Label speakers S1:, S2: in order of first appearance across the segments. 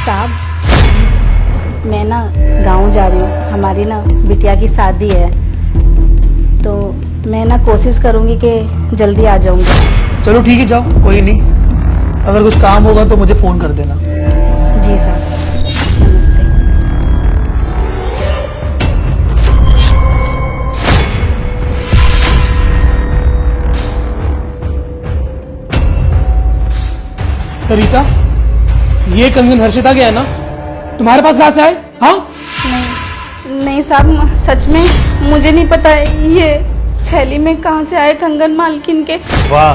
S1: साहब, मैं ना गांव जा रही हूँ, हमारी ना बिटिया की शादी है, तो मैं ना कोशिश करूँगी कि जल्दी आ जाऊँगी।
S2: चलो ठीक है, जाओ, कोई नहीं। अगर कुछ काम होगा तो मुझे फोन कर देना।
S1: जी साहब, नमस्ते।
S2: सरिता, ये कंगन हर्षिता के है ना? तुम्हारे पास कहाँ से आए? हाँ?
S1: नहीं साहब, सच में मुझे नहीं पता है ये थैली में कहाँ से आए कंगन मालकिन के।
S3: वाह,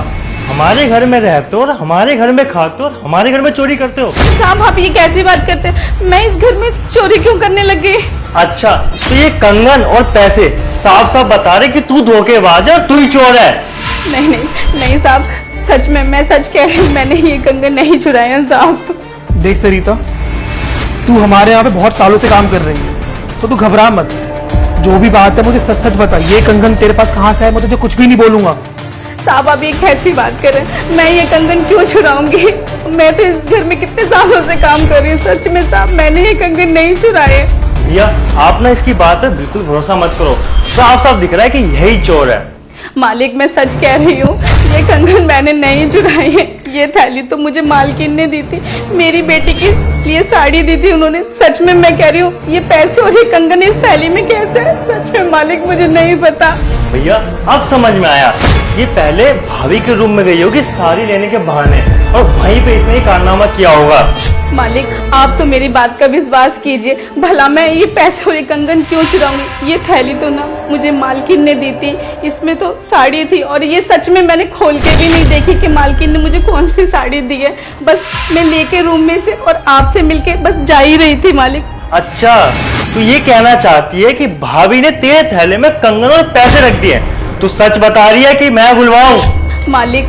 S3: हमारे घर में रहते हो और हमारे घर में खाते हो और हमारे घर में चोरी करते हो।
S1: साहब, आप ये कैसी बात करते हैं? मैं इस घर में चोरी क्यों करने लगी?
S3: अच्छा, तो ये कंगन और पैसे साफ साफ बता रहे कि तू धोखेबाज है और तू ही चोर है।
S1: नहीं नहीं नहीं साहब, सच में मैं सच कह रही हूँ, मैंने ये कंगन नहीं चुराए हैं साहब।
S2: देख सरिता, तू हमारे यहाँ पे बहुत सालों से काम कर रही है, तो तू घबरा मत। जो भी बात है मुझे सच सच बता, ये कंगन तेरे पास कहाँ से है? मैं तुझे कुछ भी नहीं बोलूंगा।
S1: साहब, आप ये कैसी बात कर रहे हैं? मैं ये कंगन क्यों चुराऊंगी? मैं तो इस घर में कितने सालों से काम कर रही हूँ। सच में साहब, मैंने ये कंगन नहीं चुराए।
S3: भैया, आप ना इसकी बात पे बिल्कुल भरोसा मत करो, साफ साफ दिख रहा है कि यही चोर है।
S1: मालिक, मैं सच कह रही हूँ, ये कंगन मैंने नहीं चुराई है। ये थैली तो मुझे मालकिन ने दी थी, मेरी बेटी के लिए साड़ी दी थी उन्होंने। सच में मैं कह रही हूँ, ये पैसे और ये कंगन इस थैली में कैसे है? सच में मालिक, मुझे नहीं पता।
S3: भैया, अब समझ में आया, ये पहले भाभी के रूम में गई होगी साड़ी लेने के बहाने और वहीं पे इसने कारनामा किया होगा।
S1: मालिक, आप तो मेरी बात का विश्वास कीजिए, भला मैं ये पैसे और ये कंगन क्यों चुराऊंगी? ये थैली तो ना मुझे मालकिन ने दी थी, इसमें तो साड़ी थी, और ये सच में मैंने खोल के भी नहीं देखी कि मालकिन ने मुझे कौन सी साड़ी दी है। बस मैं लेके रूम में से और आपसे मिलके बस जा ही रही थी मालिक।
S3: अच्छा, तो ये कहना चाहती है कि भाभी ने तेरे थैले में कंगन और पैसे रख दिए। तू सच बता रही है कि मैं बुलवाऊं?
S1: मालिक,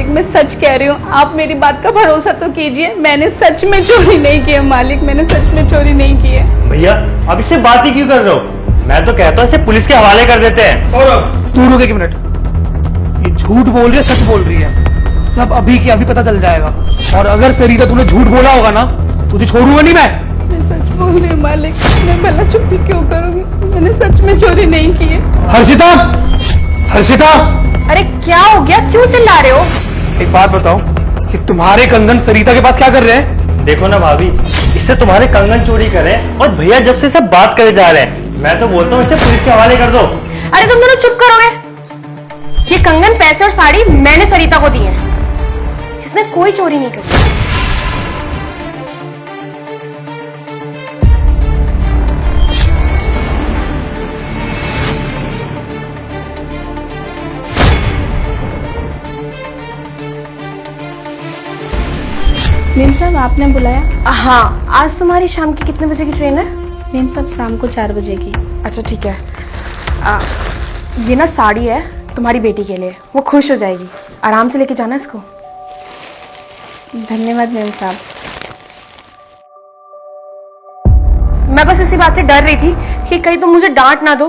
S1: मैं सच कह रही हूँ, आप मेरी बात का भरोसा तो कीजिए। मैंने सच में चोरी नहीं की है मालिक, मैंने सच में चोरी नहीं की है।
S3: भैया, अब इससे बात ही क्यों कर रहे हो? मैं तो कहता हूँ इसे पुलिस के हवाले कर देते हैं।
S2: सौरभ, तू रुक एक मिनट। ये झूठ बोल रही है, सच बोल रही है, सब अभी के अभी पता चल जाएगा। और अगर सरिता तूने झूठ बोला होगा ना, तुझे छोड़ूंगा नहीं मैं।
S1: सच बोल रही हूँ मालिक, मैं भला चोरी क्यों करूंगी? मैंने सच में चोरी नहीं की है।
S2: हर्षिता, हर्षिता!
S4: अरे क्या हो गया, क्यों चिल्ला रहे हो?
S2: एक बात बताओ कि तुम्हारे कंगन सरिता के पास क्या कर रहे हैं?
S3: देखो ना भाभी, इससे तुम्हारे कंगन चोरी करे और भैया जब से सब बात करे जा रहे हैं, मैं तो बोलता हूँ इसे पुलिस के हवाले कर दो।
S4: अरे तुम दोनों चुप करोगे? ये कंगन, पैसे और साड़ी मैंने सरिता को दी है, इसने कोई चोरी नहीं करी।
S1: मेम साहब, आपने बुलाया?
S4: हाँ, आज तुम्हारी शाम की कितने बजे की ट्रेन है?
S1: मेम साहब, शाम को 4 बजे की।
S4: अच्छा ठीक है। ये ना साड़ी है तुम्हारी बेटी के लिए, वो खुश हो जाएगी, आराम से लेके जाना इसको।
S1: धन्यवाद मेम साहब।
S4: मैं बस इसी बात से डर रही थी कि कहीं तुम मुझे डांट ना दो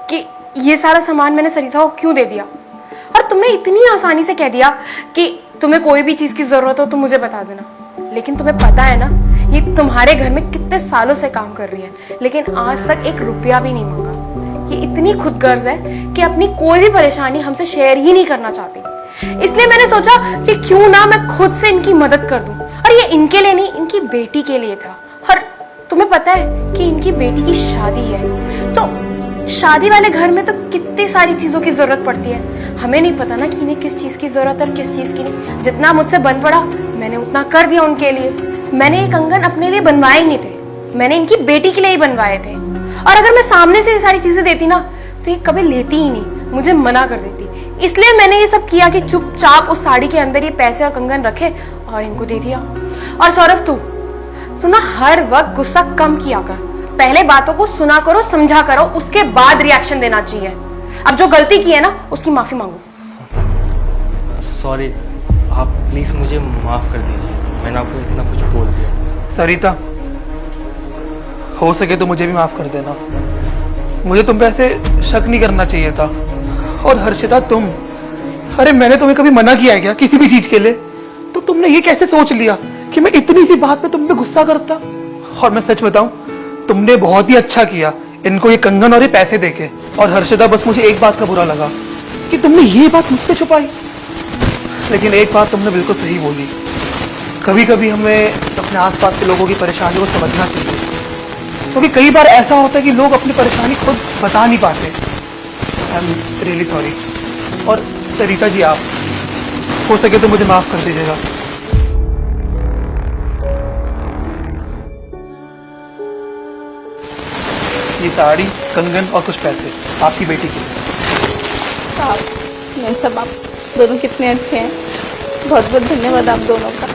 S4: कि ये सारा सामान मैंने सरिता को क्यों दे दिया, और तुमने इतनी आसानी से कह दिया कि तुम्हें कोई भी चीज की जरूरत हो तो मुझे बता देना। लेकिन तुम्हें पता है ना, ये तुम्हारे घर में कितने सालों से काम कर रही है, लेकिन आज तक 1 रुपया भी नहीं मांगा। ये इतनी खुदगर्ज है कि अपनी कोई भी परेशानी हमसे शेयर ही नहीं करना चाहती। इसलिए मैंने सोचा कि क्यों ना मैं खुद से इनकी मदद कर दूं। और ये इनके लिए नहीं, इनकी बेटी के लिए था। और तुम्हें पता है कि इनकी बेटी की शादी है, तो शादी वाले घर में तो कितनी सारी चीजों की जरूरत पड़ती है। हमें नहीं पता ना कि इन्हें किस चीज की जरूरत है और किस चीज की नहीं। जितना मुझसे बन पड़ा मैंने उतना कर दिया उनके लिए। मैंने ये कंगन अपने लिए बनवाए नहीं थे, मैंने इनकी बेटी के लिए ही बनवाए थे। और अगर मैं सामने से ये सारी चीजें देती ना, तो ये कभी लेती ही नहीं, मुझे मना कर देती। इसलिए मैंने ये सब किया कि चुपचाप उस साड़ी के अंदर ये पैसे और कंगन रखे और इनको दे दिया। और सौरभ, तू ना हर वक्त गुस्सा कम किया कर, पहले बातों को सुना करो, समझा करो, उसके बाद रिएक्शन देना चाहिए। अब जो गलती की है ना, उसकी माफी मांगो।
S3: सॉरी, आप प्लीज मुझे माफ कर दीजिए, मैंने आपको इतना कुछ बोल दिया।
S2: सरिता, हो सके तो मुझे भी माफ कर देना, मुझे तुम पे ऐसे शक नहीं करना चाहिए था। और हर्षिता, तुम, अरे मैंने तुम्हें कभी मना किया है क्या किसी भी चीज के लिए? तो तुमने ये कैसे सोच लिया कि मैं इतनी सी बात पे तुम पे गुस्सा करता। और मैं सच बताऊं, तुमने बहुत ही अच्छा किया इनको ये कंगन और ये पैसे देके। और हर्षदा, बस मुझे एक बात का बुरा लगा कि तुमने ये बात मुझसे छुपाई। लेकिन एक बात तुमने बिल्कुल सही बोली, कभी कभी हमें अपने आसपास के लोगों की परेशानी को समझना चाहिए, क्योंकि कई बार ऐसा होता है कि लोग अपनी परेशानी खुद बता नहीं पाते। I am really sorry. और सरिता जी, आप हो सके तो मुझे माफ कर दीजिएगा। ये साड़ी, कंगन और कुछ पैसे आपकी बेटी के लिए।
S1: साहब, मैम साहब, आप दोनों कितने अच्छे हैं। बहुत बहुत धन्यवाद आप दोनों का।